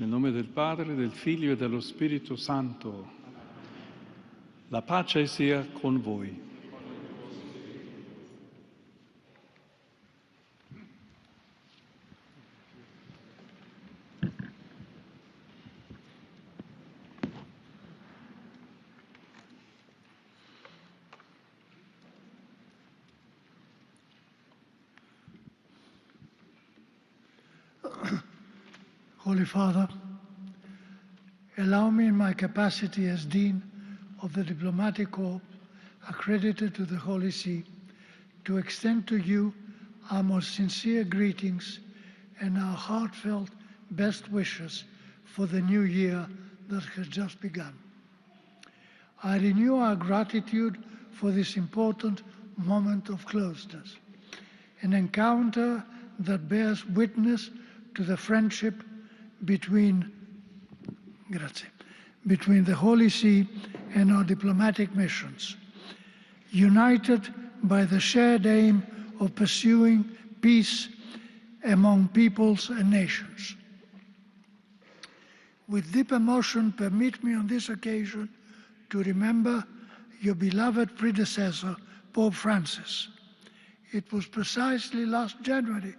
Nel nome del Padre, del Figlio e dello Spirito Santo. La pace sia con voi. Holy Father, allow me in my capacity as Dean of the Diplomatic Corps accredited to the Holy See to extend to you our most sincere greetings and our heartfelt best wishes for the new year that has just begun. I renew our gratitude for this important moment of closeness, an encounter that bears witness to the friendship between the Holy See and our diplomatic missions, united by the shared aim of pursuing peace among peoples and nations. With deep emotion, permit me on this occasion to remember your beloved predecessor, Pope Francis. It was precisely last January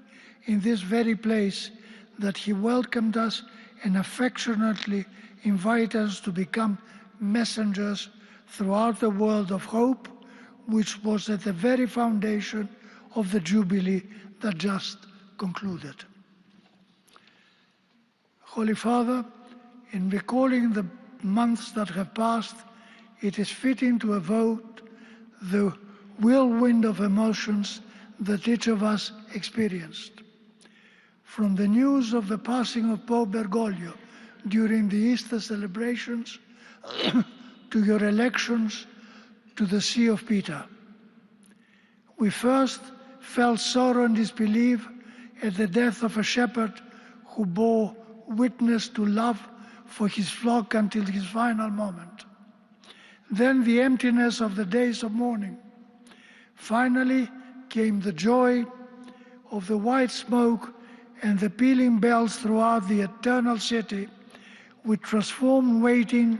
in this very place that he welcomed us and affectionately invited us to become messengers throughout the world of hope, which was at the very foundation of the Jubilee that just concluded. Holy Father, in recalling the months that have passed, it is fitting to evoke the whirlwind of emotions that each of us experienced. From the news of the passing of Pope Bergoglio during the Easter celebrations to your elections to the See of Peter. We first felt sorrow and disbelief at the death of a shepherd who bore witness to love for his flock until his final moment. Then the emptiness of the days of mourning. Finally came the joy of the white smoke and the pealing bells throughout the eternal city, which transformed waiting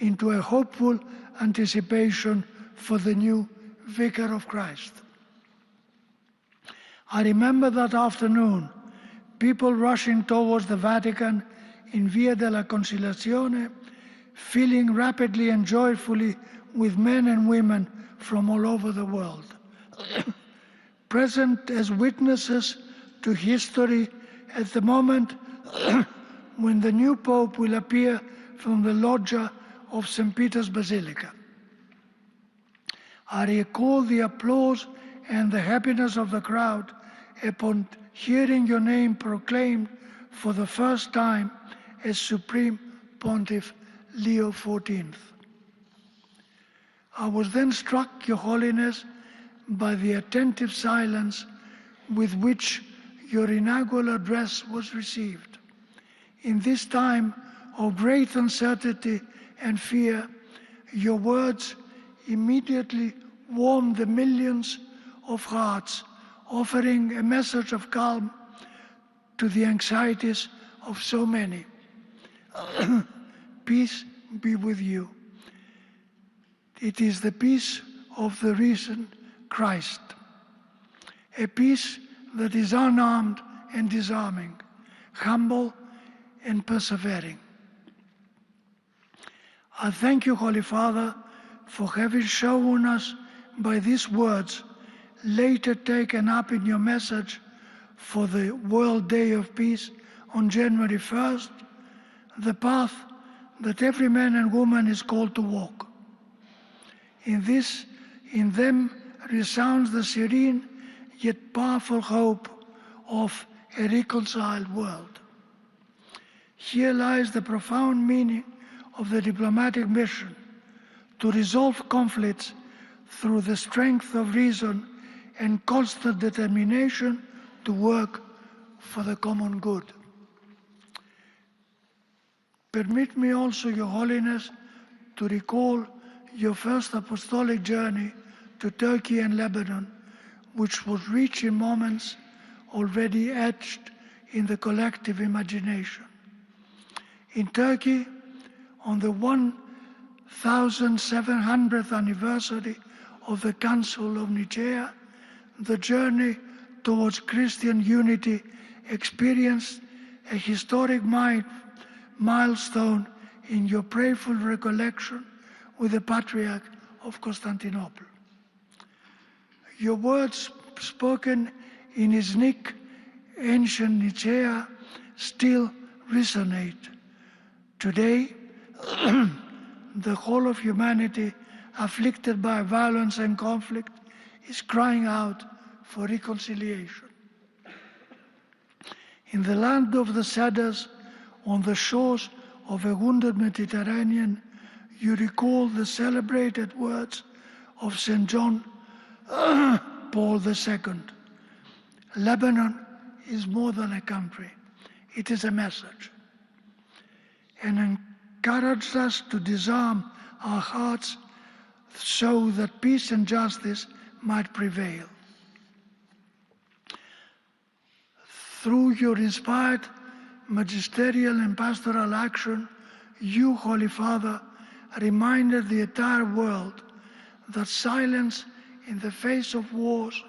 into a hopeful anticipation for the new Vicar of Christ. I remember that afternoon, people rushing towards the Vatican in Via della Conciliazione, filling rapidly and joyfully with men and women from all over the world, present as witnesses to history at the moment when the new Pope will appear from the loggia of St. Peter's Basilica. I recall the applause and the happiness of the crowd upon hearing your name proclaimed for the first time as Supreme Pontiff Leo XIV. I was then struck, Your Holiness, by the attentive silence with which your inaugural address was received. In this time of great uncertainty and fear, your words immediately warmed the millions of hearts, offering a message of calm to the anxieties of so many. Peace be with you. It is the peace of the risen Christ, a peace that is unarmed and disarming, humble and persevering. I thank you, Holy Father, for having shown us by these words, later taken up in your message for the World Day of Peace on January 1st, the path that every man and woman is called to walk. In them resounds the serene yet powerful hope of a reconciled world. Here lies the profound meaning of the diplomatic mission, to resolve conflicts through the strength of reason and constant determination to work for the common good. Permit me also, Your Holiness, to recall your first apostolic journey to Turkey and Lebanon, which was rich in moments already etched in the collective imagination. In Turkey, on the 1700th anniversary of the Council of Nicaea, the journey towards Christian unity experienced a historic milestone in your prayerful recollection with the Patriarch of Constantinople. Your words spoken in his ancient Nicaea still resonate. Today, the whole of humanity afflicted by violence and conflict is crying out for reconciliation. In the land of the Cedars, on the shores of a wounded Mediterranean, you recall the celebrated words of St. John Paul II. Lebanon is more than a country, it is a message. And encouraged us to disarm our hearts so that peace and justice might prevail. Through your inspired magisterial and pastoral action, you, Holy Father, reminded the entire world that silence in the face of wars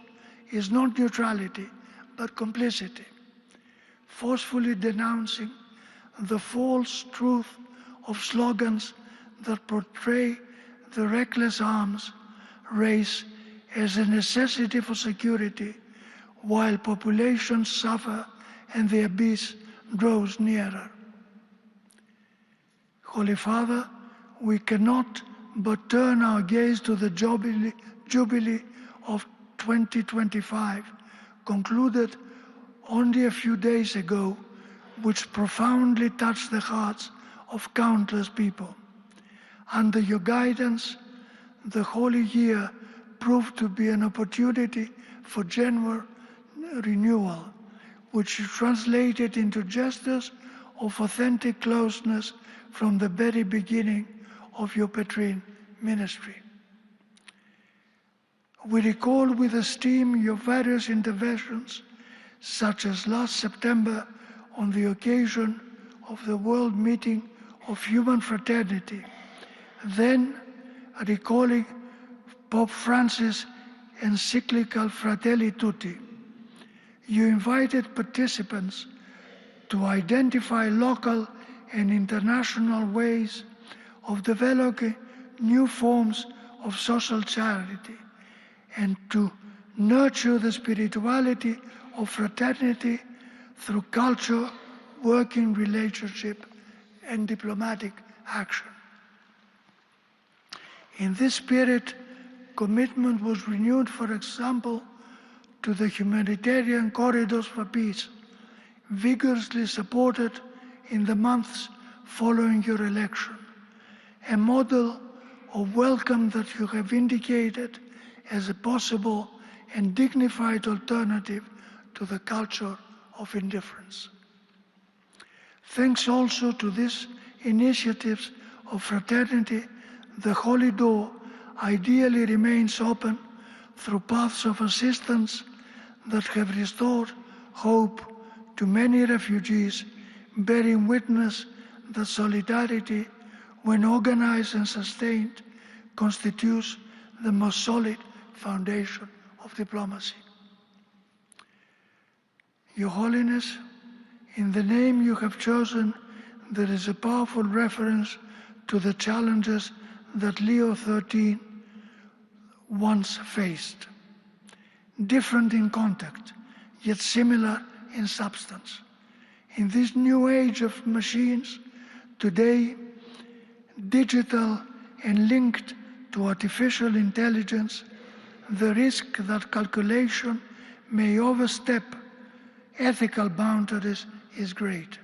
is not neutrality, but complicity, forcefully denouncing the false truth of slogans that portray the reckless arms race as a necessity for security, while populations suffer and the abyss draws nearer. Holy Father, we cannot but turn our gaze to the Jubilee of 2025, concluded only a few days ago, which profoundly touched the hearts of countless people. Under your guidance, the Holy Year proved to be an opportunity for genuine renewal, which translated into gestures of authentic closeness from the very beginning of your Petrine ministry. We recall with esteem your various interventions, such as last September on the occasion of the World Meeting of Human Fraternity, then recalling Pope Francis' encyclical Fratelli Tutti. You invited participants to identify local and international ways of developing new forms of social charity and to nurture the spirituality of fraternity through culture, working relationship, and diplomatic action. In this spirit, commitment was renewed, for example, to the humanitarian corridors for peace, vigorously supported in the months following your election, a model of welcome that you have indicated as a possible and dignified alternative to the culture of indifference. Thanks also to these initiatives of fraternity, the Holy Door ideally remains open through paths of assistance that have restored hope to many refugees, bearing witness that solidarity, when organized and sustained, constitutes the most solid foundation of diplomacy. Your Holiness, in the name you have chosen, there is a powerful reference to the challenges that Leo XIII once faced, different in content, yet similar in substance. In this new age of machines, today, digital and linked to artificial intelligence, the risk that calculation may overstep ethical boundaries is great.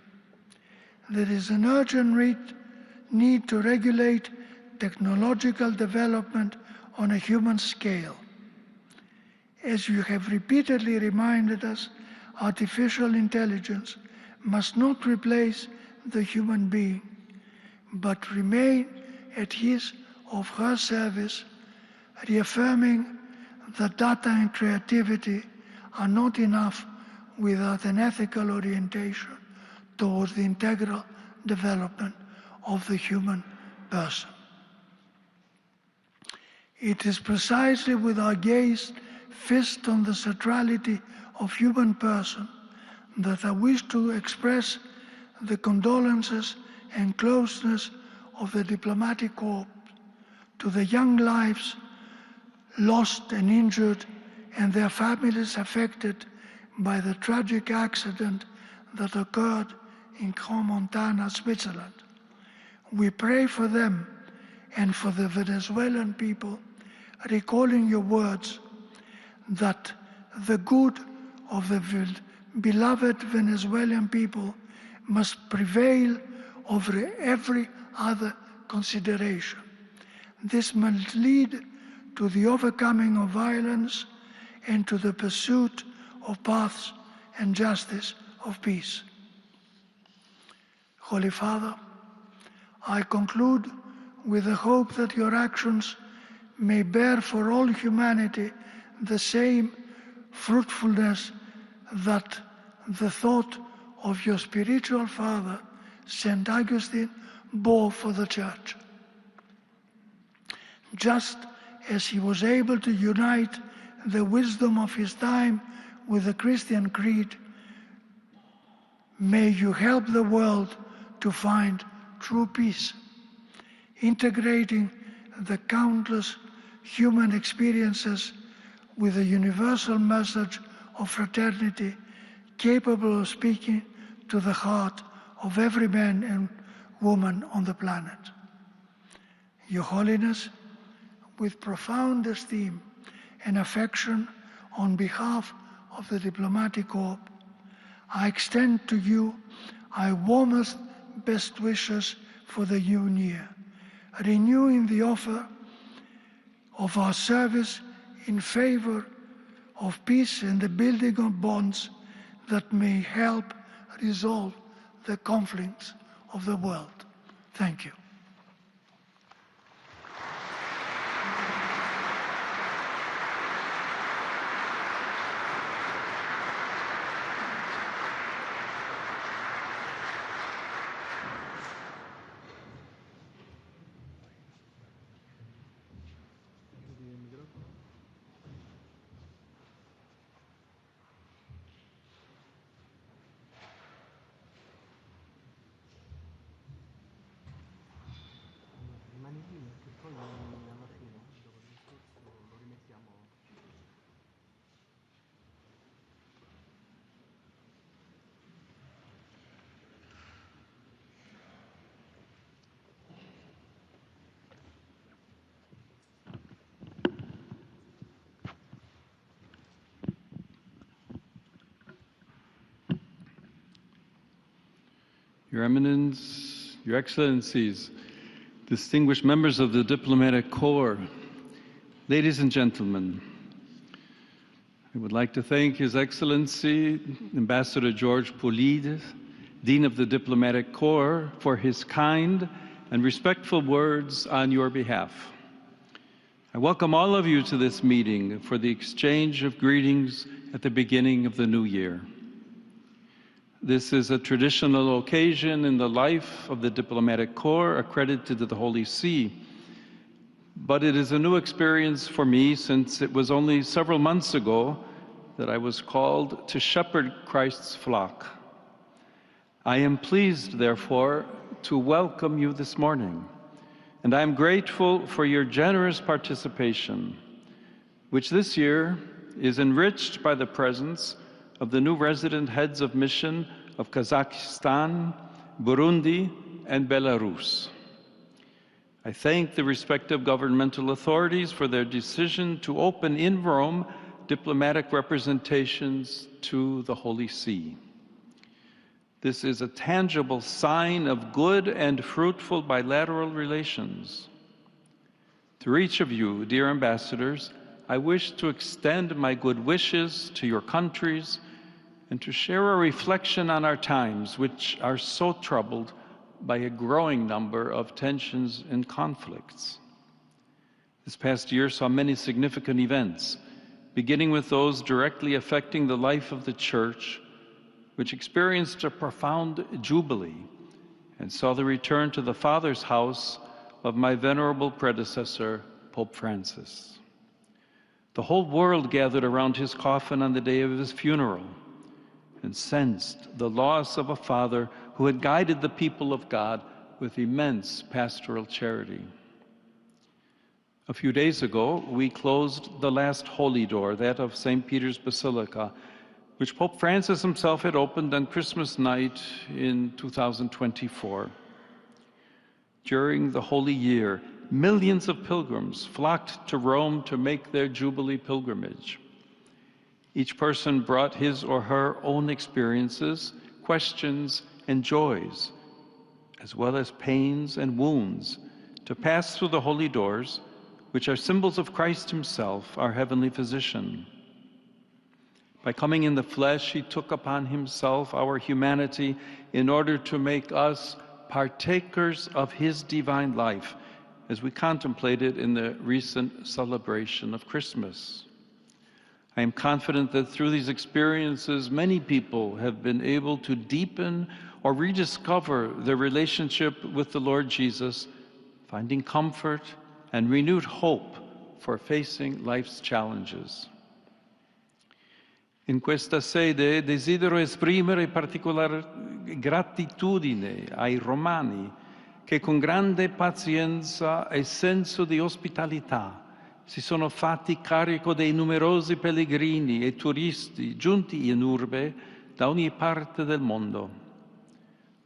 There is an urgent need to regulate technological development on a human scale. As you have repeatedly reminded us, artificial intelligence must not replace the human being, but remain at his or her service, reaffirming that data and creativity are not enough without an ethical orientation towards the integral development of the human person. It is precisely with our gaze fixed on the centrality of human person that I wish to express the condolences and closeness of the diplomatic corps to the young lives lost and injured and their families affected by the tragic accident that occurred in Crans-Montana, Switzerland. We pray for them and for the Venezuelan people, recalling your words that the good of the beloved Venezuelan people must prevail over every other consideration. This must lead to the overcoming of violence and to the pursuit of paths and justice of peace. Holy Father, I conclude with the hope that your actions may bear for all humanity the same fruitfulness that the thought of your spiritual father, St. Augustine, bore for the Church. Just as he was able to unite the wisdom of his time with the Christian creed, may you help the world to find true peace, integrating the countless human experiences with a universal message of fraternity capable of speaking to the heart of every man and woman on the planet. Your Holiness, with profound esteem and affection on behalf of the diplomatic corps, I extend to you our warmest best wishes for the new year, renewing the offer of our service in favor of peace and the building of bonds that may help resolve the conflicts of the world. Thank you. Your Eminence, Your Excellencies, distinguished members of the Diplomatic Corps, ladies and gentlemen, I would like to thank His Excellency, Ambassador George Pulides, Dean of the Diplomatic Corps, for his kind and respectful words on your behalf. I welcome all of you to this meeting for the exchange of greetings at the beginning of the new year. This is a traditional occasion in the life of the Diplomatic Corps accredited to the Holy See, but it is a new experience for me since it was only several months ago that I was called to shepherd Christ's flock. I am pleased, therefore, to welcome you this morning, and I am grateful for your generous participation, which this year is enriched by the presence of the new resident heads of mission of Kazakhstan, Burundi, and Belarus. I thank the respective governmental authorities for their decision to open in Rome diplomatic representations to the Holy See. This is a tangible sign of good and fruitful bilateral relations. To each of you, dear ambassadors, I wish to extend my good wishes to your countries and to share a reflection on our times, which are so troubled by a growing number of tensions and conflicts. This past year saw many significant events, beginning with those directly affecting the life of the Church, which experienced a profound jubilee and saw the return to the Father's house of my venerable predecessor, Pope Francis. The whole world gathered around his coffin on the day of his funeral and sensed the loss of a father who had guided the people of God with immense pastoral charity. A few days ago, we closed the last holy door, that of St. Peter's Basilica, which Pope Francis himself had opened on Christmas night in 2024. During the Holy Year, millions of pilgrims flocked to Rome to make their Jubilee pilgrimage. Each person brought his or her own experiences, questions, and joys, as well as pains and wounds, to pass through the holy doors, which are symbols of Christ himself, our heavenly physician. By coming in the flesh, he took upon himself our humanity in order to make us partakers of his divine life, as we contemplated in the recent celebration of Christmas. I am confident that through these experiences, many people have been able to deepen or rediscover their relationship with the Lord Jesus, finding comfort and renewed hope for facing life's challenges. In questa sede desidero esprimere particolare gratitudine ai romani che con grande pazienza e senso di ospitalità si sono fatti carico dei numerosi pellegrini e turisti giunti in urbe da ogni parte del mondo.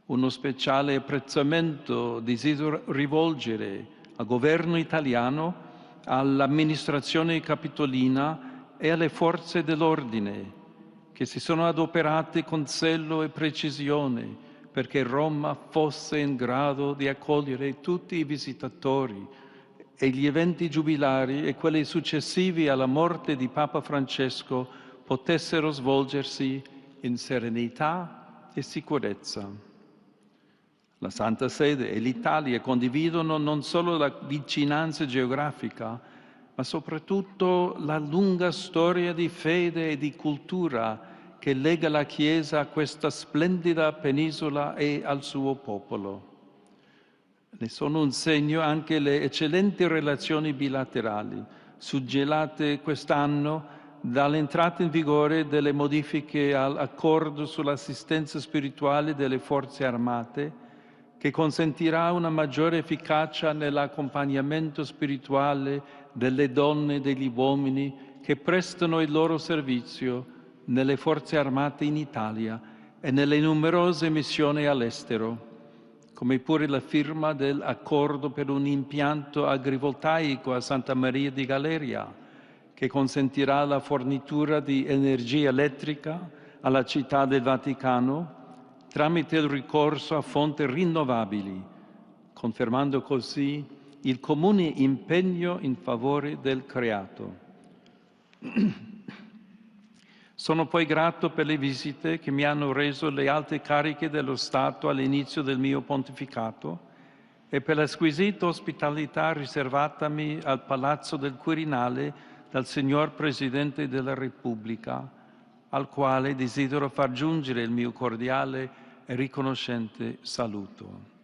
Uno speciale apprezzamento desidero rivolgere al governo italiano, all'amministrazione capitolina e alle forze dell'ordine che si sono adoperate con zelo e precisione perché Roma fosse in grado di accogliere tutti i visitatori e gli eventi giubilari e quelli successivi alla morte di Papa Francesco potessero svolgersi in serenità e sicurezza. La Santa Sede e l'Italia condividono non solo la vicinanza geografica, ma soprattutto la lunga storia di fede e di cultura che lega la Chiesa a questa splendida penisola e al suo popolo. Ne sono un segno anche le eccellenti relazioni bilaterali, suggellate quest'anno dall'entrata in vigore delle modifiche all'accordo sull'assistenza spirituale delle forze armate, che consentirà una maggiore efficacia nell'accompagnamento spirituale delle donne e degli uomini che prestano il loro servizio nelle forze armate in Italia e nelle numerose missioni all'estero, come pure la firma dell'accordo per un impianto agrivoltaico a Santa Maria di Galeria, che consentirà la fornitura di energia elettrica alla città del Vaticano tramite il ricorso a fonti rinnovabili, confermando così il comune impegno in favore del creato. Sono poi grato per le visite che mi hanno reso le alte cariche dello Stato all'inizio del mio pontificato e per la squisita ospitalità riservatami al Palazzo del Quirinale dal Signor Presidente della Repubblica, al quale desidero far giungere il mio cordiale e riconoscente saluto.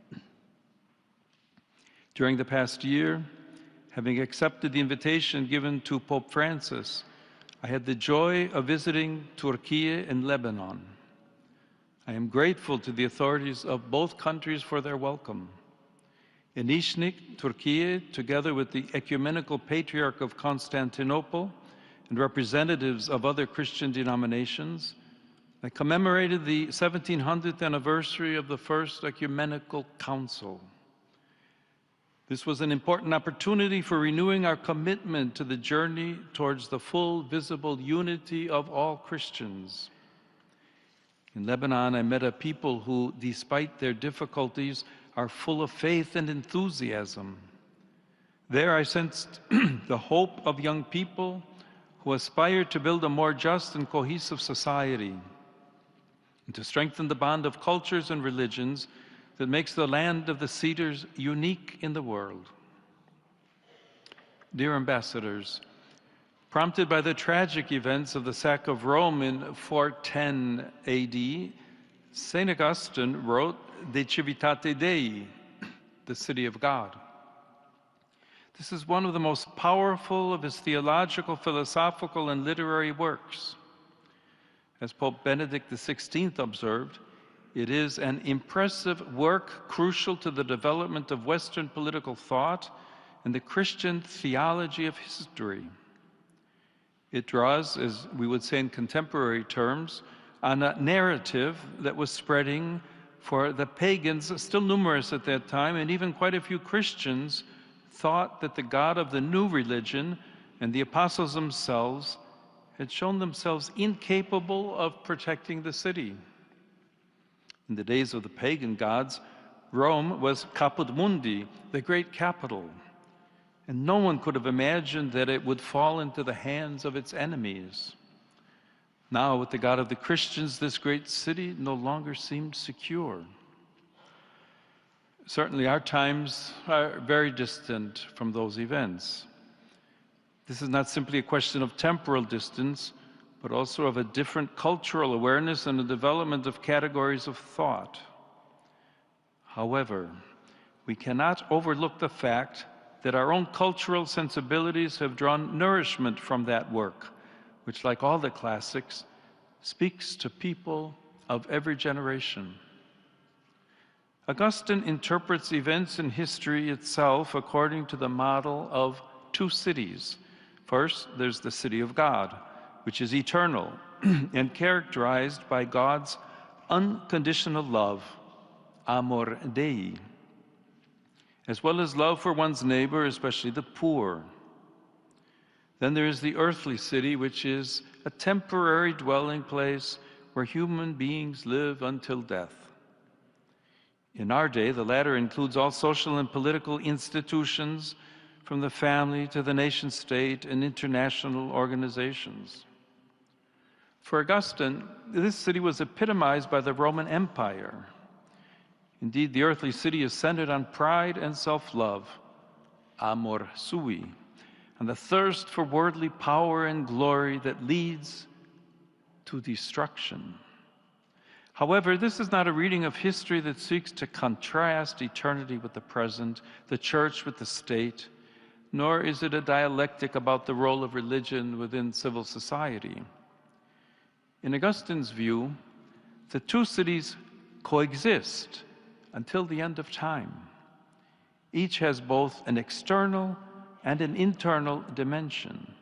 During the past year, having accepted the invitation given to Pope Francis, I had the joy of visiting Turkey and Lebanon. I am grateful to the authorities of both countries for their welcome. In Iznik, Turkey, together with the Ecumenical Patriarch of Constantinople and representatives of other Christian denominations, I commemorated the 1700th anniversary of the First Ecumenical Council. This was an important opportunity for renewing our commitment to the journey towards the full, visible unity of all Christians. In Lebanon, I met a people who, despite their difficulties, are full of faith and enthusiasm. There I sensed the hope of young people who aspire to build a more just and cohesive society and to strengthen the bond of cultures and religions that makes the land of the Cedars unique in the world. Dear ambassadors, prompted by the tragic events of the sack of Rome in 410 AD, St. Augustine wrote De Civitate Dei, the City of God. This is one of the most powerful of his theological, philosophical, and literary works. As Pope Benedict XVI observed, it is an impressive work crucial to the development of Western political thought and the Christian theology of history. It draws, as we would say in contemporary terms, on a narrative that was spreading for the pagans, still numerous at that time, and even quite a few Christians thought that the God of the new religion and the apostles themselves had shown themselves incapable of protecting the city. In the days of the pagan gods, Rome was caput mundi, the great capital, and no one could have imagined that it would fall into the hands of its enemies. Now, with the God of the Christians, this great city no longer seemed secure. Certainly, our times are very distant from those events. This is not simply a question of temporal distance, but also of a different cultural awareness and the development of categories of thought. However, we cannot overlook the fact that our own cultural sensibilities have drawn nourishment from that work, which, like all the classics, speaks to people of every generation. Augustine interprets events in history itself according to the model of two cities. First, there's the city of God, which is eternal and characterized by God's unconditional love, amor Dei, as well as love for one's neighbor, especially the poor. Then there is the earthly city, which is a temporary dwelling place where human beings live until death. In our day, the latter includes all social and political institutions, from the family to the nation state and international organizations. For Augustine, this city was epitomized by the Roman Empire. Indeed, the earthly city is centered on pride and self-love, amor sui, and the thirst for worldly power and glory that leads to destruction. However, this is not a reading of history that seeks to contrast eternity with the present, the church with the state, nor is it a dialectic about the role of religion within civil society. In Augustine's view, the two cities coexist until the end of time. Each has both an external and an internal dimension,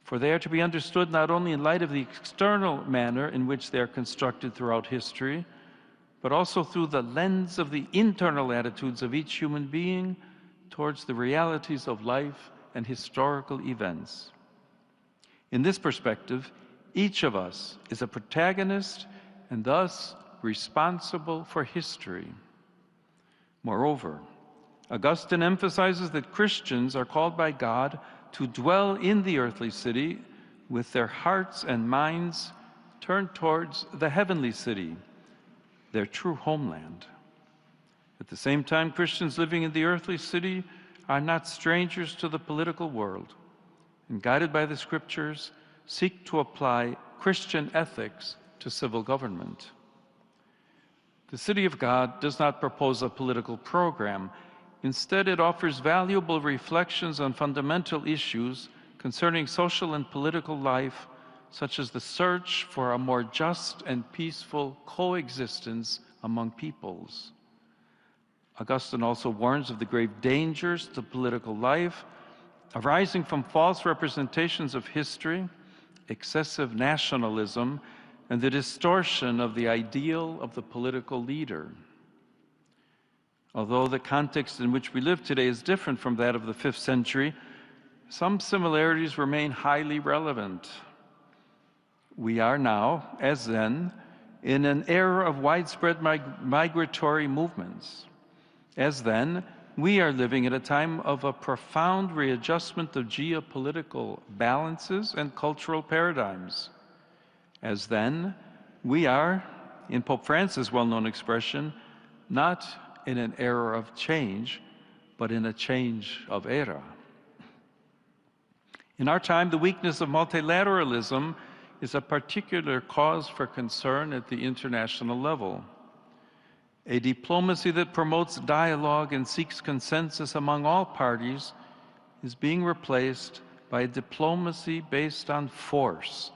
for they are to be understood not only in light of the external manner in which they are constructed throughout history, but also through the lens of the internal attitudes of each human being towards the realities of life and historical events. In this perspective, each of us is a protagonist and thus responsible for history. Moreover, Augustine emphasizes that Christians are called by God to dwell in the earthly city with their hearts and minds turned towards the heavenly city, their true homeland. At the same time, Christians living in the earthly city are not strangers to the political world, and guided by the scriptures, seek to apply Christian ethics to civil government. The City of God does not propose a political program. Instead, it offers valuable reflections on fundamental issues concerning social and political life, such as the search for a more just and peaceful coexistence among peoples. Augustine also warns of the grave dangers to political life arising from false representations of history, excessive nationalism, and the distortion of the ideal of the political leader. Although the context in which we live today is different from that of the 5th century, some similarities remain highly relevant. We are now, as then, in an era of widespread migratory movements. As then, we are living at a time of a profound readjustment of geopolitical balances and cultural paradigms. As then, we are, in Pope Francis' well-known expression, not in an era of change, but in a change of era. In our time, the weakness of multilateralism is a particular cause for concern at the international level. A diplomacy that promotes dialogue and seeks consensus among all parties is being replaced by a diplomacy based on force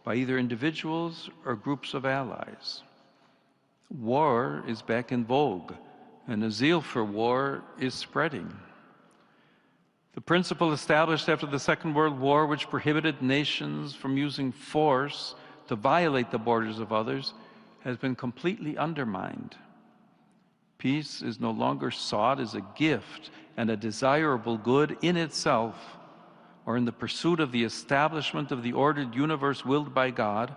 by either individuals or groups of allies. War is back in vogue, and a zeal for war is spreading. The principle established after the Second World War, which prohibited nations from using force to violate the borders of others, has been completely undermined. Peace is no longer sought as a gift and a desirable good in itself, or in the pursuit of the establishment of the ordered universe willed by God,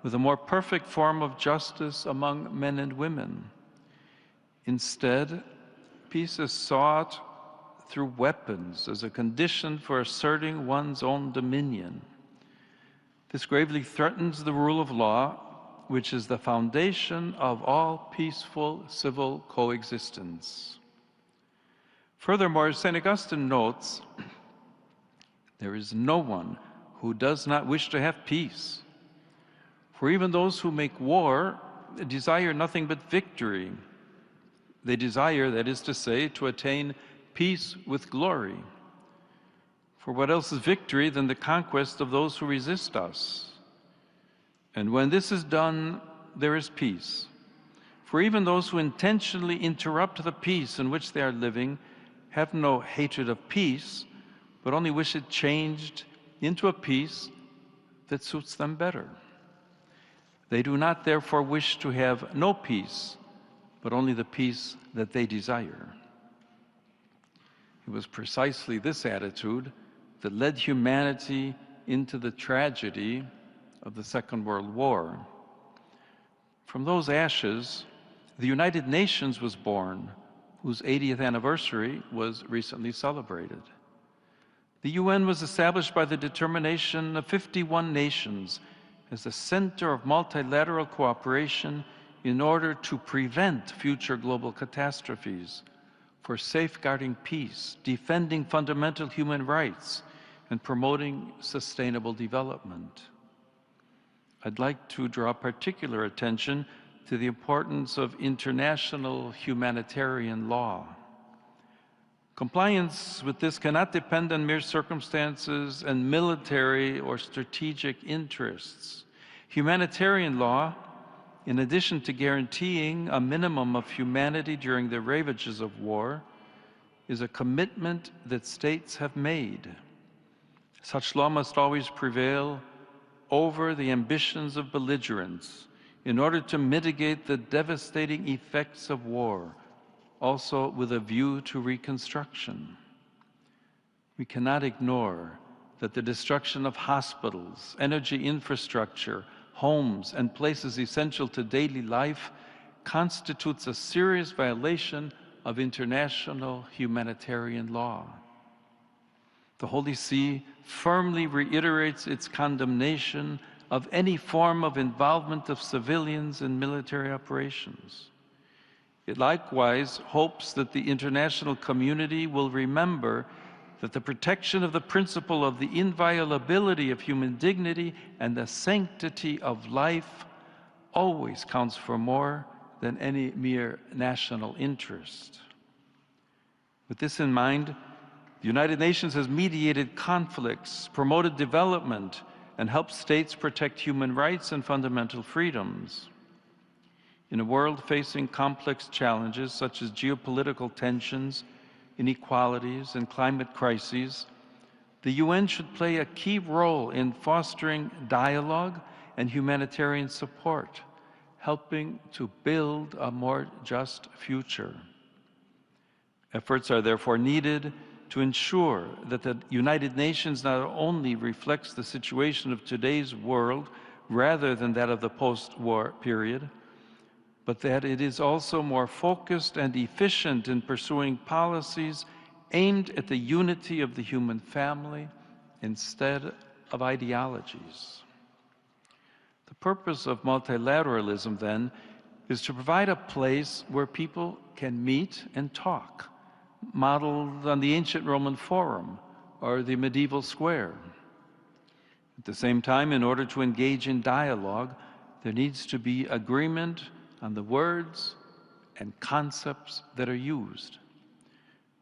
with a more perfect form of justice among men and women. Instead, peace is sought through weapons as a condition for asserting one's own dominion. This gravely threatens the rule of law, which is the foundation of all peaceful civil coexistence. Furthermore, St. Augustine notes, there is no one who does not wish to have peace. For even those who make war desire nothing but victory. They desire, that is to say, to attain peace with glory. For what else is victory than the conquest of those who resist us? And when this is done, there is peace. For even those who intentionally interrupt the peace in which they are living have no hatred of peace, but only wish it changed into a peace that suits them better. They do not therefore wish to have no peace, but only the peace that they desire. It was precisely this attitude that led humanity into the tragedy of the Second World War. From those ashes, the United Nations was born, whose 80th anniversary was recently celebrated. The UN was established by the determination of 51 nations as the center of multilateral cooperation in order to prevent future global catastrophes, for safeguarding peace, defending fundamental human rights, and promoting sustainable development. I'd like to draw particular attention to the importance of international humanitarian law. Compliance with this cannot depend on mere circumstances and military or strategic interests. Humanitarian law, in addition to guaranteeing a minimum of humanity during the ravages of war, is a commitment that states have made. Such law must always prevail over the ambitions of belligerents in order to mitigate the devastating effects of war, also with a view to reconstruction. We cannot ignore that the destruction of hospitals, energy infrastructure, homes, and places essential to daily life constitutes a serious violation of international humanitarian law. The Holy See firmly reiterates its condemnation of any form of involvement of civilians in military operations. It likewise hopes that the international community will remember that the protection of the principle of the inviolability of human dignity and the sanctity of life always counts for more than any mere national interest. With this in mind, the United Nations has mediated conflicts, promoted development, and helped states protect human rights and fundamental freedoms. In a world facing complex challenges such as geopolitical tensions, inequalities, and climate crises, the UN should play a key role in fostering dialogue and humanitarian support, helping to build a more just future. Efforts are therefore needed to ensure that the United Nations not only reflects the situation of today's world rather than that of the post-war period, but that it is also more focused and efficient in pursuing policies aimed at the unity of the human family instead of ideologies. The purpose of multilateralism, then, is to provide a place where people can meet and talk, modeled on the ancient Roman Forum or the medieval square. At the same time, in order to engage in dialogue, there needs to be agreement on the words and concepts that are used.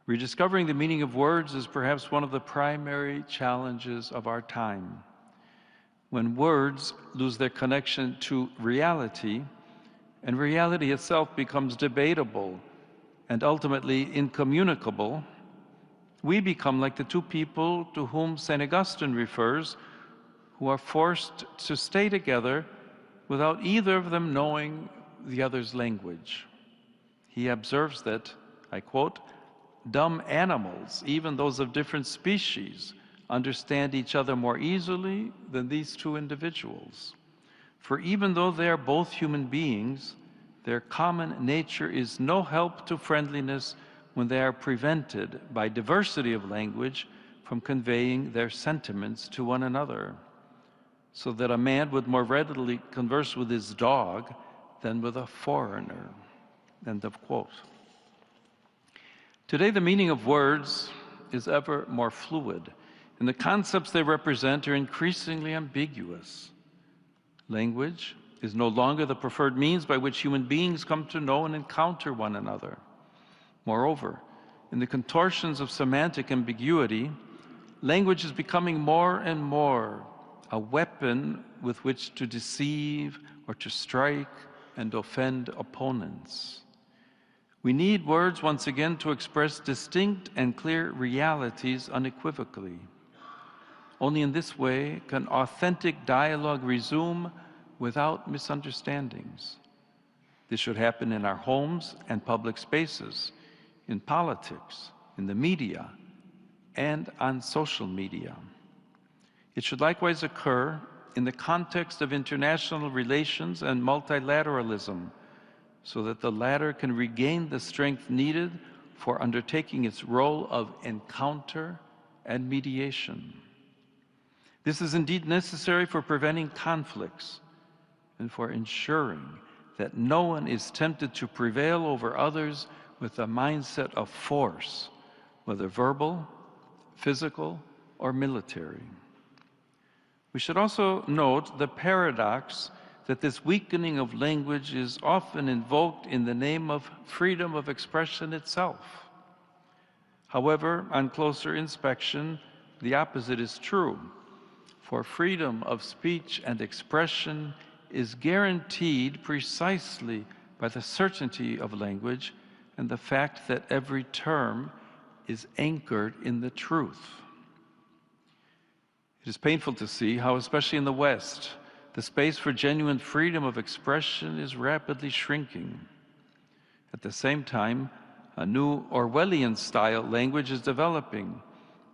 Rediscovering the meaning of words is perhaps one of the primary challenges of our time. When words lose their connection to reality, and reality itself becomes debatable and ultimately incommunicable, we become like the two people to whom St. Augustine refers, who are forced to stay together without either of them knowing the other's language. He observes that, I quote, "Dumb animals, even those of different species, understand each other more easily than these two individuals. For even though they are both human beings, their common nature is no help to friendliness when they are prevented by diversity of language from conveying their sentiments to one another, so that a man would more readily converse with his dog than with a foreigner." End of quote. Today, the meaning of words is ever more fluid, and the concepts they represent are increasingly ambiguous. Language is no longer the preferred means by which human beings come to know and encounter one another. Moreover, in the contortions of semantic ambiguity, language is becoming more and more a weapon with which to deceive or to strike and offend opponents. We need words once again to express distinct and clear realities unequivocally. Only in this way can authentic dialogue resume without misunderstandings. This should happen in our homes and public spaces, in politics, in the media, and on social media. It should likewise occur in the context of international relations and multilateralism, so that the latter can regain the strength needed for undertaking its role of encounter and mediation. This is indeed necessary for preventing conflicts and for ensuring that no one is tempted to prevail over others with a mindset of force, whether verbal, physical, or military. We should also note the paradox that this weakening of language is often invoked in the name of freedom of expression itself. However, on closer inspection, the opposite is true, for freedom of speech and expression is guaranteed precisely by the certainty of language and the fact that every term is anchored in the truth. It is painful to see how, especially in the West, the space for genuine freedom of expression is rapidly shrinking. At the same time, a new Orwellian-style language is developing,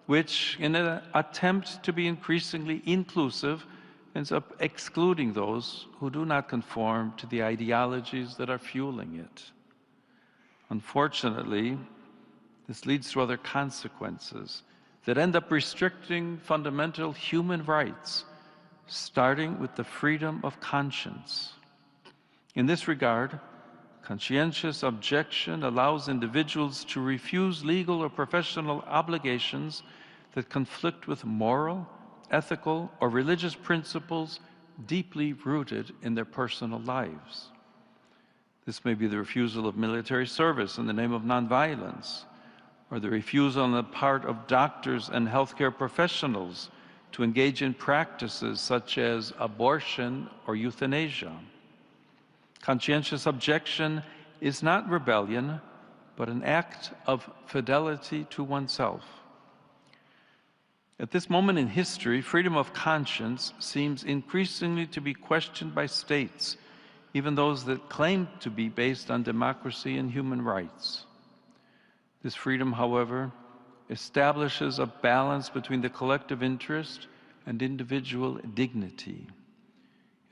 which, in an attempt to be increasingly inclusive, ends up excluding those who do not conform to the ideologies that are fueling it. Unfortunately, this leads to other consequences that end up restricting fundamental human rights, starting with the freedom of conscience. In this regard, conscientious objection allows individuals to refuse legal or professional obligations that conflict with moral, ethical, or religious principles deeply rooted in their personal lives. This may be the refusal of military service in the name of nonviolence, or the refusal on the part of doctors and healthcare professionals to engage in practices such as abortion or euthanasia. Conscientious objection is not rebellion, but an act of fidelity to oneself. At this moment in history, freedom of conscience seems increasingly to be questioned by states, even those that claim to be based on democracy and human rights. This freedom, however, establishes a balance between the collective interest and individual dignity.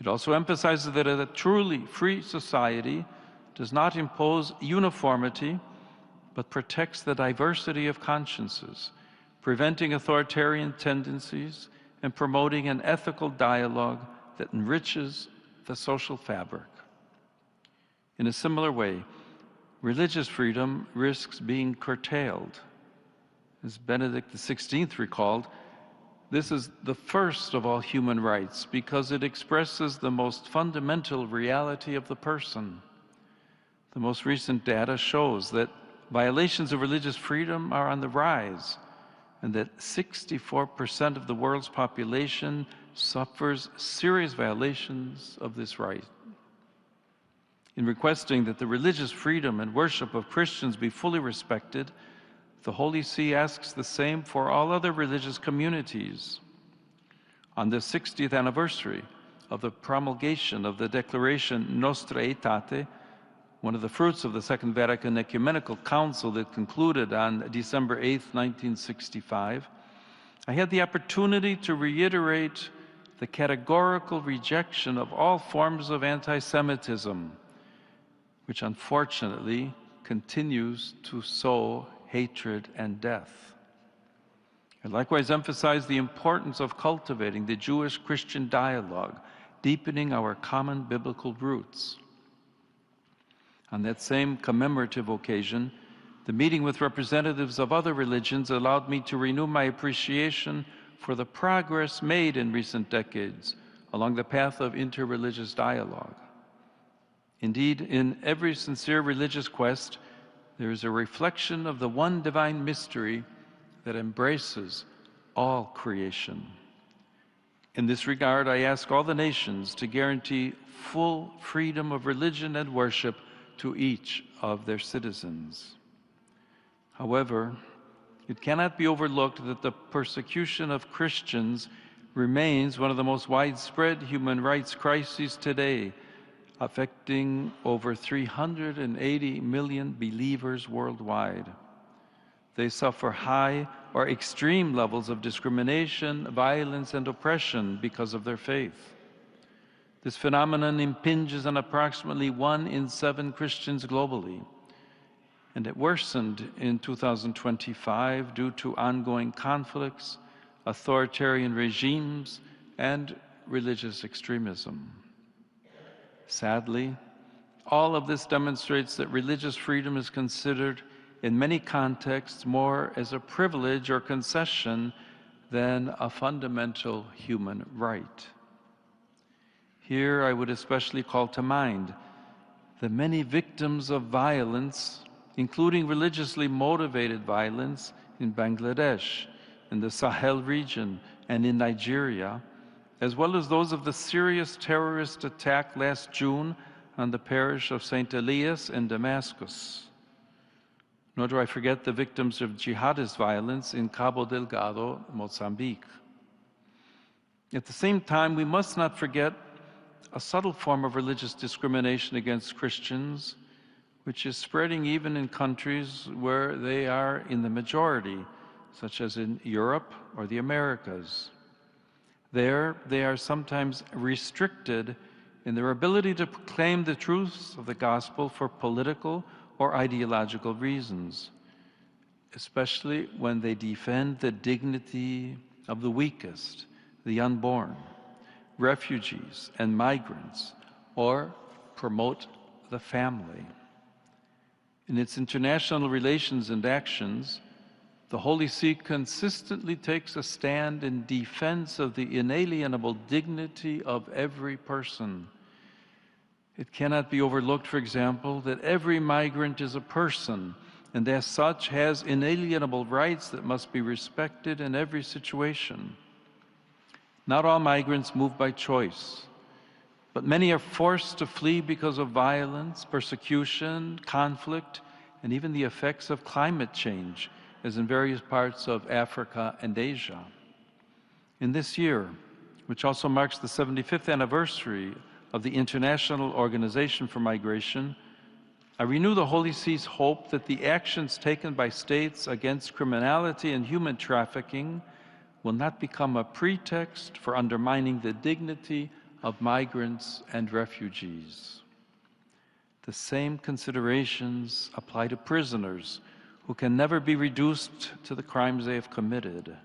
It also emphasizes that a truly free society does not impose uniformity, but protects the diversity of consciences, preventing authoritarian tendencies and promoting an ethical dialogue that enriches the social fabric. In a similar way, religious freedom risks being curtailed. As Benedict XVI recalled, this is the first of all human rights because it expresses the most fundamental reality of the person. The most recent data shows that violations of religious freedom are on the rise, and that 64% of the world's population suffers serious violations of this right. In requesting that the religious freedom and worship of Christians be fully respected, the Holy See asks the same for all other religious communities. On the 60th anniversary of the promulgation of the Declaration Nostra Aetate, one of the fruits of the Second Vatican Ecumenical Council that concluded on December 8, 1965, I had the opportunity to reiterate the categorical rejection of all forms of anti-Semitism, which unfortunately continues to sow hatred and death. I likewise emphasize the importance of cultivating the Jewish-Christian dialogue, deepening our common biblical roots. On that same commemorative occasion, the meeting with representatives of other religions allowed me to renew my appreciation for the progress made in recent decades along the path of interreligious dialogue. Indeed, in every sincere religious quest, there is a reflection of the one divine mystery that embraces all creation. In this regard, I ask all the nations to guarantee full freedom of religion and worship to each of their citizens. However, it cannot be overlooked that the persecution of Christians remains one of the most widespread human rights crises today, affecting over 380 million believers worldwide. They suffer high or extreme levels of discrimination, violence, and oppression because of their faith. This phenomenon impinges on approximately 1 in 7 Christians globally, and it worsened in 2025 due to ongoing conflicts, authoritarian regimes, and religious extremism. Sadly, all of this demonstrates that religious freedom is considered in many contexts more as a privilege or concession than a fundamental human right. Here I would especially call to mind the many victims of violence, including religiously motivated violence in Bangladesh, in the Sahel region, and in Nigeria, as well as those of the serious terrorist attack last June on the parish of St. Elias in Damascus. Nor do I forget the victims of jihadist violence in Cabo Delgado, Mozambique. At the same time, we must not forget a subtle form of religious discrimination against Christians, which is spreading even in countries where they are in the majority, such as in Europe or the Americas. There, they are sometimes restricted in their ability to proclaim the truths of the gospel for political or ideological reasons, especially when they defend the dignity of the weakest, the unborn, refugees and migrants, or promote the family. In its international relations and actions, the Holy See consistently takes a stand in defense of the inalienable dignity of every person. It cannot be overlooked, for example, that every migrant is a person and as such has inalienable rights that must be respected in every situation. Not all migrants move by choice, but many are forced to flee because of violence, persecution, conflict, and even the effects of climate change, as in various parts of Africa and Asia. In this year, which also marks the 75th anniversary of the International Organization for Migration, I renew the Holy See's hope that the actions taken by states against criminality and human trafficking will not become a pretext for undermining the dignity of migrants and refugees. The same considerations apply to prisoners who can never be reduced to the crimes they have committed.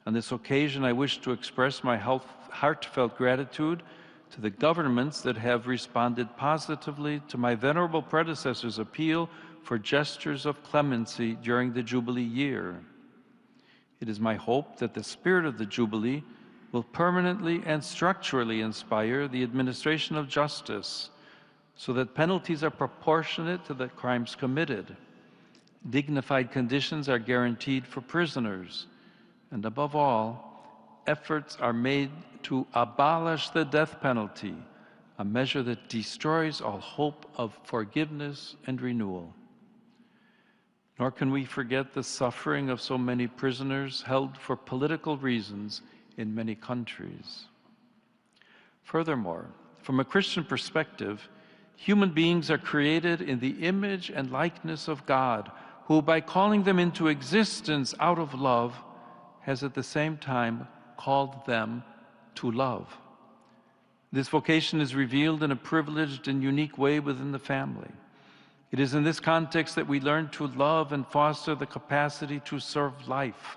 On this occasion, I wish to express my heartfelt gratitude to the governments that have responded positively to my venerable predecessor's appeal for gestures of clemency during the Jubilee year. It is my hope that the spirit of the Jubilee will permanently and structurally inspire the administration of justice, so that penalties are proportionate to the crimes committed. Dignified conditions are guaranteed for prisoners. And above all, efforts are made to abolish the death penalty, a measure that destroys all hope of forgiveness and renewal. Nor can we forget the suffering of so many prisoners held for political reasons in many countries. Furthermore, from a Christian perspective, human beings are created in the image and likeness of God, who, by calling them into existence out of love, has at the same time called them to love. This vocation is revealed in a privileged and unique way within the family. It is in this context that we learn to love and foster the capacity to serve life,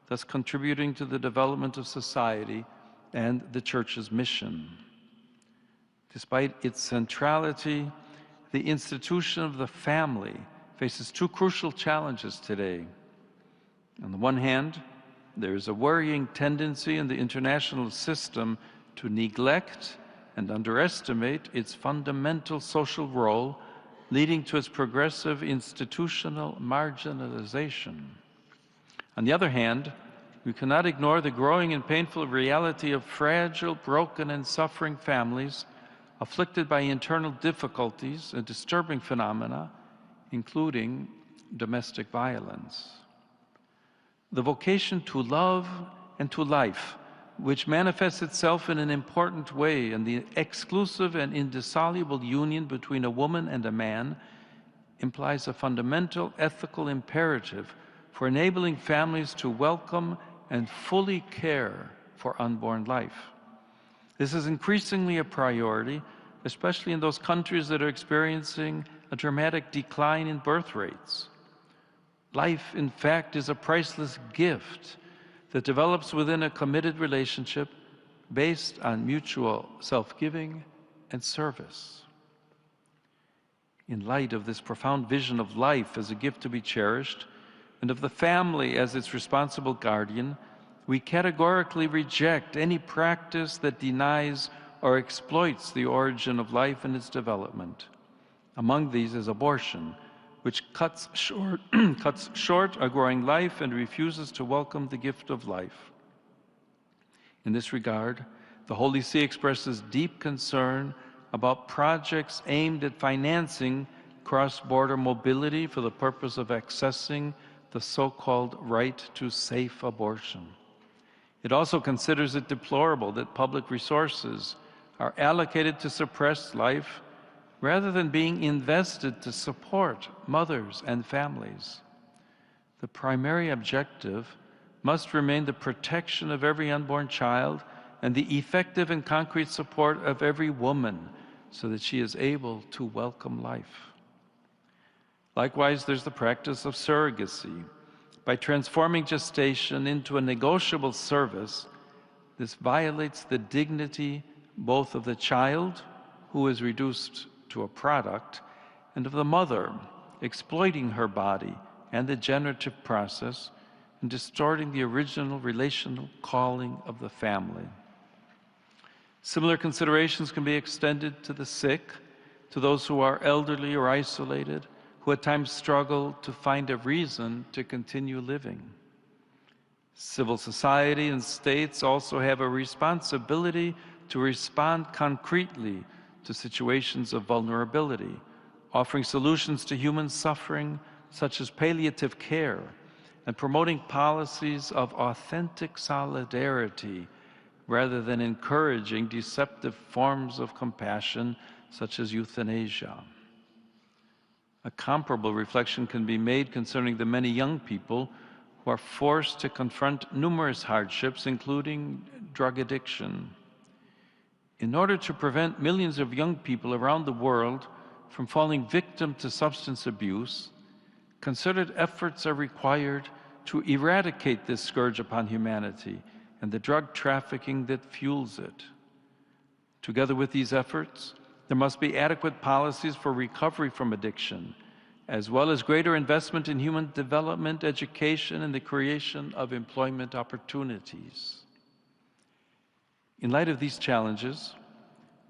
thus contributing to the development of society and the Church's mission. Despite its centrality, the institution of the family faces two crucial challenges today. On the one hand, there is a worrying tendency in the international system to neglect and underestimate its fundamental social role, leading to its progressive institutional marginalization. On the other hand, we cannot ignore the growing and painful reality of fragile, broken, and suffering families afflicted by internal difficulties and disturbing phenomena, including domestic violence. The vocation to love and to life, which manifests itself in an important way in the exclusive and indissoluble union between a woman and a man, implies a fundamental ethical imperative for enabling families to welcome and fully care for unborn life. This is increasingly a priority, especially in those countries that are experiencing a dramatic decline in birth rates. Life, in fact, is a priceless gift that develops within a committed relationship based on mutual self-giving and service. In light of this profound vision of life as a gift to be cherished, and of the family as its responsible guardian, we categorically reject any practice that denies or exploits the origin of life and its development. Among these is abortion, which cuts short a growing life and refuses to welcome the gift of life. In this regard, the Holy See expresses deep concern about projects aimed at financing cross-border mobility for the purpose of accessing the so-called right to safe abortion. It also considers it deplorable that public resources are allocated to suppress life rather than being invested to support mothers and families. The primary objective must remain the protection of every unborn child and the effective and concrete support of every woman so that she is able to welcome life. Likewise, there's the practice of surrogacy. By transforming gestation into a negotiable service, this violates the dignity both of the child, who is reduced to a product, and of the mother, exploiting her body and the generative process and distorting the original relational calling of the family. Similar considerations can be extended to the sick, to those who are elderly or isolated, who at times struggle to find a reason to continue living. Civil society and states also have a responsibility to respond concretely to situations of vulnerability, offering solutions to human suffering such as palliative care, and promoting policies of authentic solidarity rather than encouraging deceptive forms of compassion such as euthanasia. A comparable reflection can be made concerning the many young people who are forced to confront numerous hardships, including drug addiction. In order to prevent millions of young people around the world from falling victim to substance abuse, concerted efforts are required to eradicate this scourge upon humanity and the drug trafficking that fuels it. Together with these efforts, there must be adequate policies for recovery from addiction, as well as greater investment in human development, education, and the creation of employment opportunities. In light of these challenges,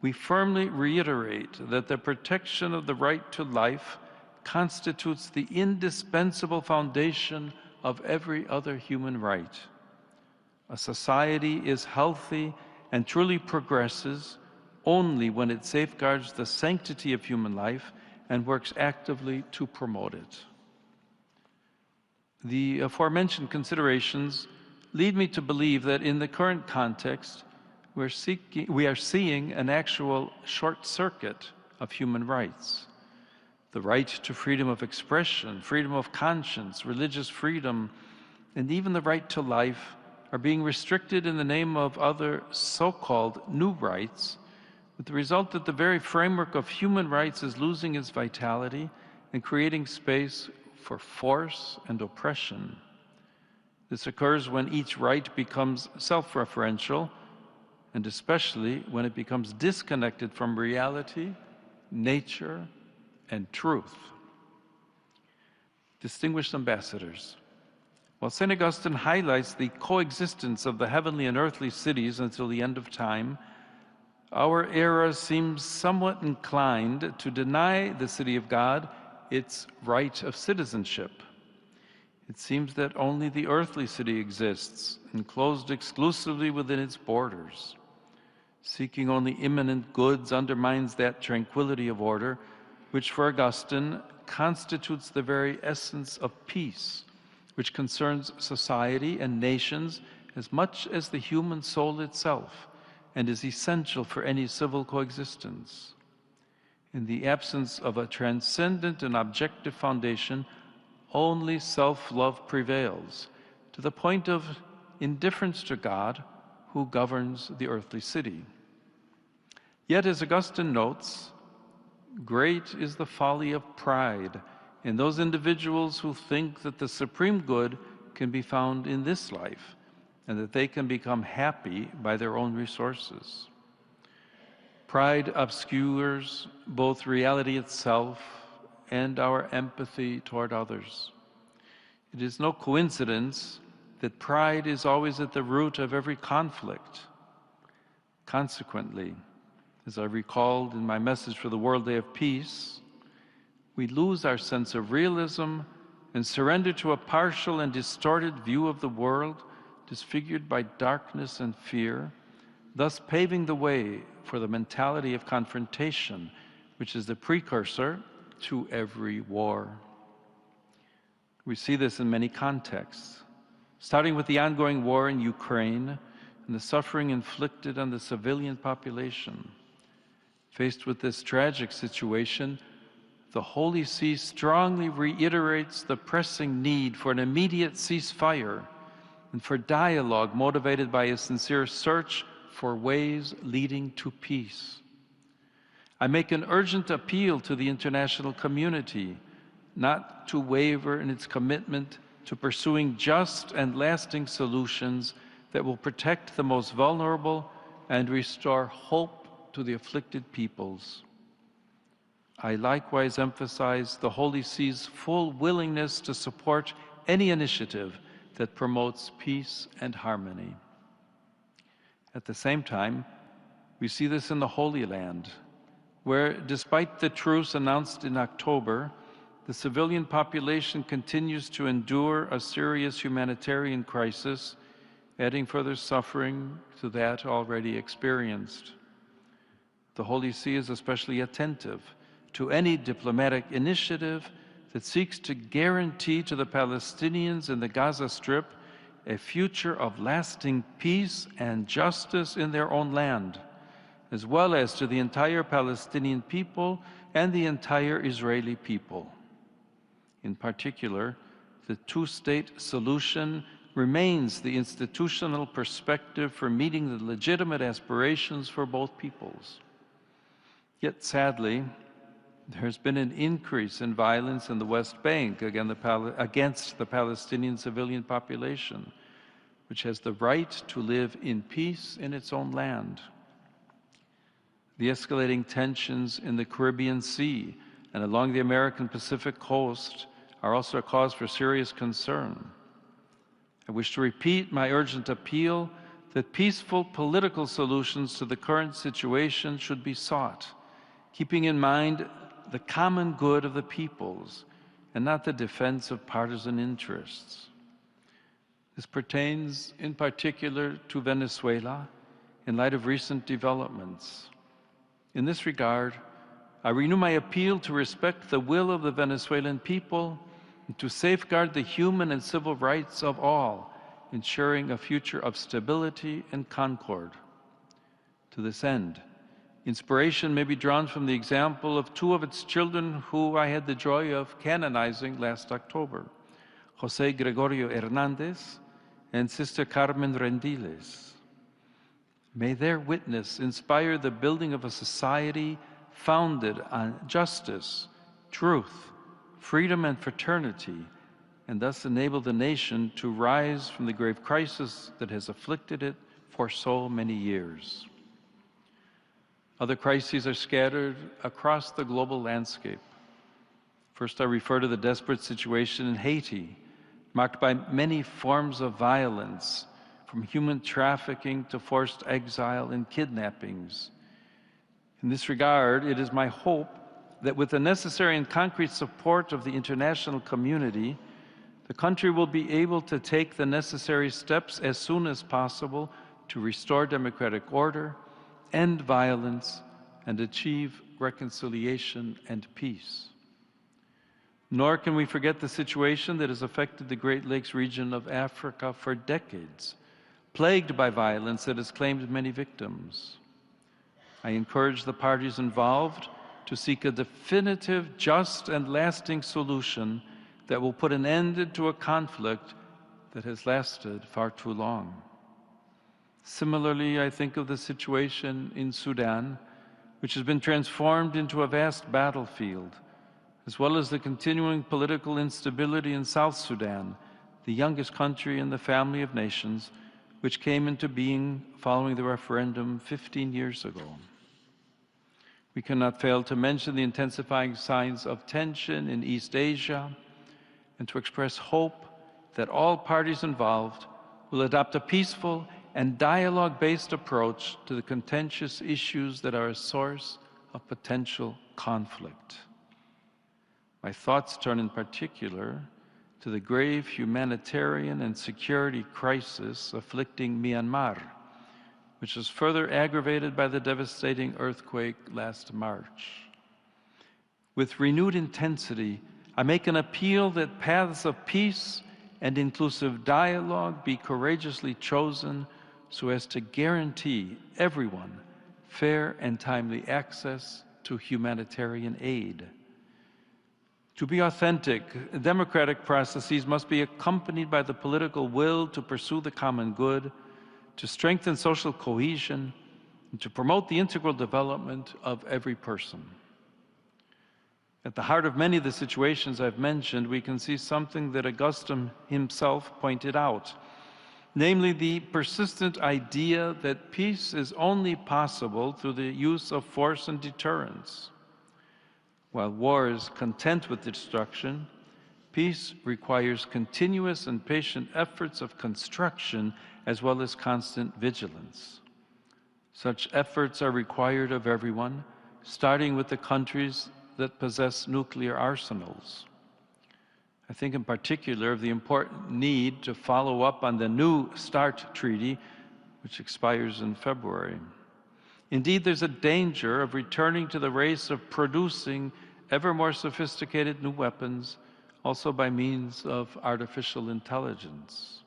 we firmly reiterate that the protection of the right to life constitutes the indispensable foundation of every other human right. A society is healthy and truly progresses only when it safeguards the sanctity of human life and works actively to promote it. The aforementioned considerations lead me to believe that in the current context, we are seeing an actual short circuit of human rights. The right to freedom of expression, freedom of conscience, religious freedom, and even the right to life are being restricted in the name of other so-called new rights, with the result that the very framework of human rights is losing its vitality and creating space for force and oppression. This occurs when each right becomes self-referential, and especially when it becomes disconnected from reality, nature, and truth. Distinguished ambassadors, while St. Augustine highlights the coexistence of the heavenly and earthly cities until the end of time, our era seems somewhat inclined to deny the city of God its right of citizenship. It seems that only the earthly city exists, enclosed exclusively within its borders. Seeking only imminent goods undermines that tranquility of order, which for Augustine constitutes the very essence of peace, which concerns society and nations as much as the human soul itself, and is essential for any civil coexistence. In the absence of a transcendent and objective foundation, only self-love prevails, to the point of indifference to God, who governs the earthly city. Yet, as Augustine notes, great is the folly of pride in those individuals who think that the supreme good can be found in this life, and that they can become happy by their own resources. Pride obscures both reality itself and our empathy toward others. It is no coincidence that pride is always at the root of every conflict. Consequently, as I recalled in my message for the World Day of Peace, we lose our sense of realism and surrender to a partial and distorted view of the world, disfigured by darkness and fear, thus paving the way for the mentality of confrontation, which is the precursor to every war. We see this in many contexts, starting with the ongoing war in Ukraine and the suffering inflicted on the civilian population. Faced with this tragic situation, the Holy See strongly reiterates the pressing need for an immediate ceasefire and for dialogue motivated by a sincere search for ways leading to peace. I make an urgent appeal to the international community not to waver in its commitment to pursuing just and lasting solutions that will protect the most vulnerable and restore hope to the afflicted peoples. I likewise emphasize the Holy See's full willingness to support any initiative that promotes peace and harmony. At the same time, we see this in the Holy Land, where, despite the truce announced in October, the civilian population continues to endure a serious humanitarian crisis, adding further suffering to that already experienced. The Holy See is especially attentive to any diplomatic initiative that seeks to guarantee to the Palestinians in the Gaza Strip a future of lasting peace and justice in their own land, as well as to the entire Palestinian people and the entire Israeli people. In particular, the two-state solution remains the institutional perspective for meeting the legitimate aspirations for both peoples. Yet sadly, there has been an increase in violence in the West Bank against the Palestinian civilian population, which has the right to live in peace in its own land. The escalating tensions in the Caribbean Sea and along the American Pacific coast are also a cause for serious concern. I wish to repeat my urgent appeal that peaceful political solutions to the current situation should be sought, keeping in mind the common good of the peoples and not the defense of partisan interests. This pertains in particular to Venezuela in light of recent developments. In this regard, I renew my appeal to respect the will of the Venezuelan people and to safeguard the human and civil rights of all, ensuring a future of stability and concord. To this end, inspiration may be drawn from the example of two of its children who I had the joy of canonizing last October, José Gregorio Hernández and Sister Carmen Rendiles. May their witness inspire the building of a society founded on justice, truth, freedom, and fraternity, and thus enable the nation to rise from the grave crisis that has afflicted it for so many years. Other crises are scattered across the global landscape. First, I refer to the desperate situation in Haiti, marked by many forms of violence, from human trafficking to forced exile and kidnappings. In this regard, it is my hope that with the necessary and concrete support of the international community, the country will be able to take the necessary steps as soon as possible to restore democratic order, end violence, and achieve reconciliation and peace. Nor can we forget the situation that has affected the Great Lakes region of Africa for decades, plagued by violence that has claimed many victims. I encourage the parties involved to seek a definitive, just, and lasting solution that will put an end to a conflict that has lasted far too long. Similarly, I think of the situation in Sudan, which has been transformed into a vast battlefield, as well as the continuing political instability in South Sudan, the youngest country in the family of nations, which came into being following the referendum 15 years ago. We cannot fail to mention the intensifying signs of tension in East Asia and to express hope that all parties involved will adopt a peaceful and dialogue-based approach to the contentious issues that are a source of potential conflict. My thoughts turn in particular to the grave humanitarian and security crisis afflicting Myanmar, which was further aggravated by the devastating earthquake last March. With renewed intensity, I make an appeal that paths of peace and inclusive dialogue be courageously chosen so as to guarantee everyone fair and timely access to humanitarian aid. To be authentic, democratic processes must be accompanied by the political will to pursue the common good, to strengthen social cohesion, and to promote the integral development of every person. At the heart of many of the situations I've mentioned, we can see something that Augustine himself pointed out, namely the persistent idea that peace is only possible through the use of force and deterrence. While war is content with destruction, peace requires continuous and patient efforts of construction as well as constant vigilance. Such efforts are required of everyone, starting with the countries that possess nuclear arsenals. I think in particular of the important need to follow up on the New START Treaty, which expires in February. Indeed, there's a danger of returning to the race of producing ever more sophisticated new weapons, also by means of artificial intelligence.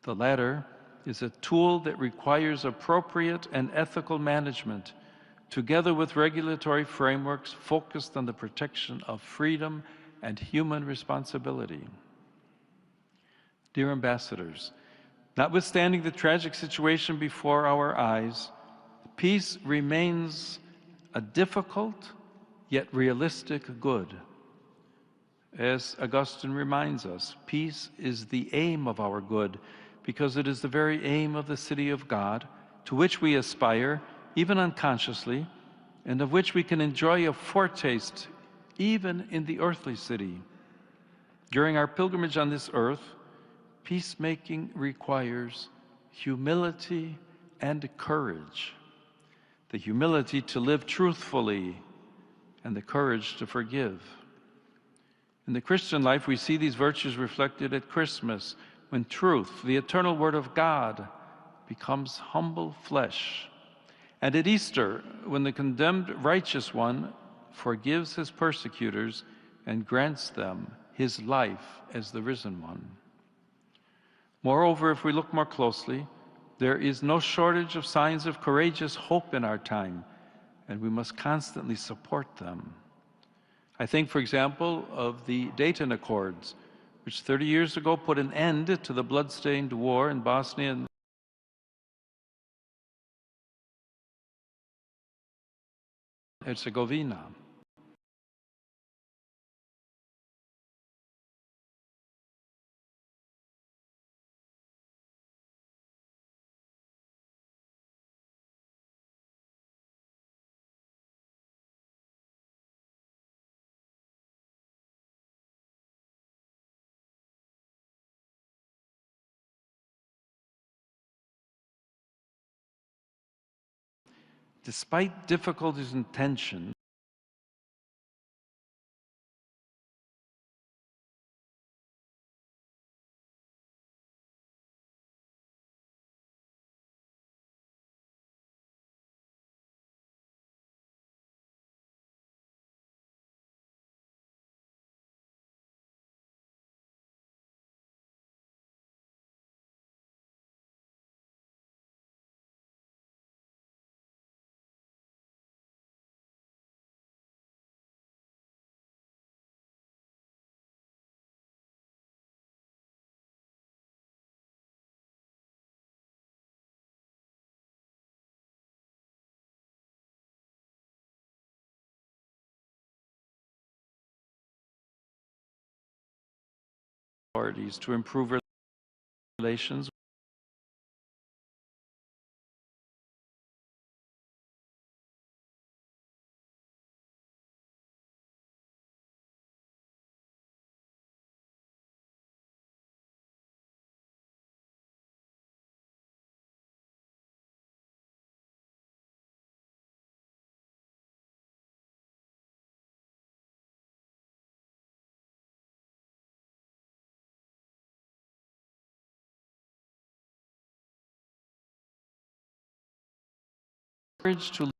The latter is a tool that requires appropriate and ethical management, together with regulatory frameworks focused on the protection of freedom and human responsibility. Dear ambassadors, notwithstanding the tragic situation before our eyes, peace remains a difficult yet realistic good. As Augustine reminds us, peace is the aim of our good, because it is the very aim of the city of God, to which we aspire, even unconsciously, and of which we can enjoy a foretaste even in the earthly city. During our pilgrimage on this earth, peacemaking requires humility and courage. The humility to live truthfully and the courage to forgive. In the Christian life, we see these virtues reflected at Christmas, when truth, the eternal Word of God, becomes humble flesh. And at Easter, when the condemned righteous one forgives his persecutors and grants them his life as the risen one. Moreover, if we look more closely, there is no shortage of signs of courageous hope in our time, and we must constantly support them. I think, for example, of the Dayton Accords, which 30 years ago put an end to the blood-stained war in Bosnia and Herzegovina. Despite difficulties and tension, authorities to improve relations. Courage to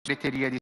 segreteria de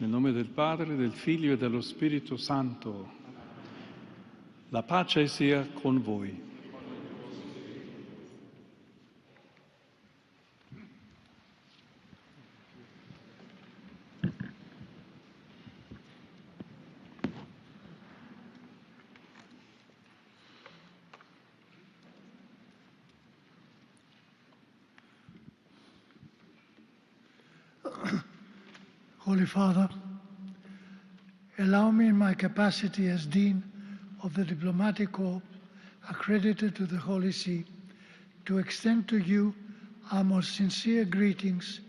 Nel nome del Padre, del Figlio e dello Spirito Santo. La pace sia con voi. Holy Father, allow me in my capacity as Dean of the Diplomatic Corps accredited to the Holy See to extend to you our most sincere greetings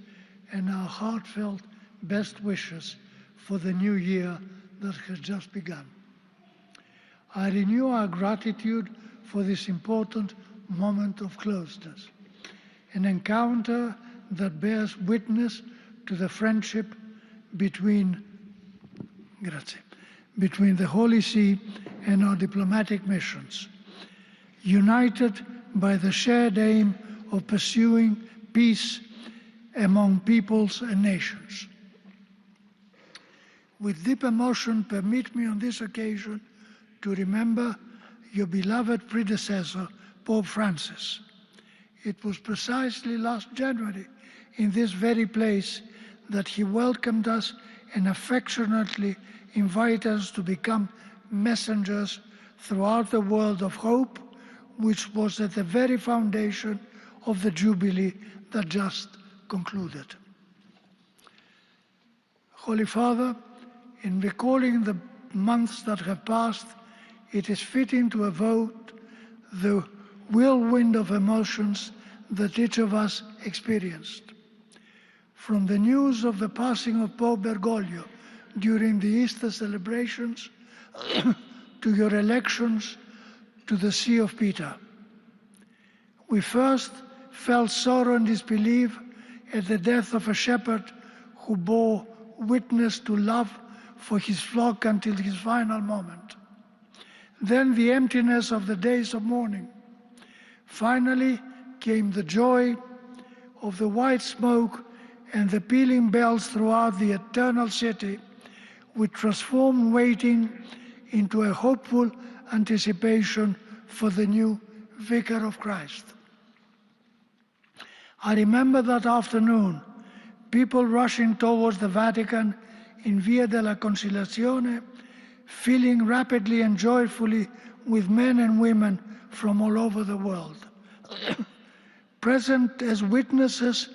and our heartfelt best wishes for the new year that has just begun. I renew our gratitude for this important moment of closeness, an encounter that bears witness to the friendship between the Holy See and our diplomatic missions, united by the shared aim of pursuing peace among peoples and nations. With deep emotion, permit me on this occasion to remember your beloved predecessor, Pope Francis. It was precisely last January in this very place that he welcomed us and affectionately invited us to become messengers throughout the world of hope, which was at the very foundation of the Jubilee that just concluded. Holy Father, in recalling the months that have passed, it is fitting to evoke the whirlwind of emotions that each of us experienced. From the news of the passing of Pope Bergoglio during the Easter celebrations to your elections to the See of Peter. We first felt sorrow and disbelief at the death of a shepherd who bore witness to love for his flock until his final moment. Then the emptiness of the days of mourning. Finally came the joy of the white smoke and the pealing bells throughout the eternal city, which transformed waiting into a hopeful anticipation for the new Vicar of Christ. I remember that afternoon, people rushing towards the Vatican in Via della Conciliazione, filling rapidly and joyfully with men and women from all over the world. Present as witnesses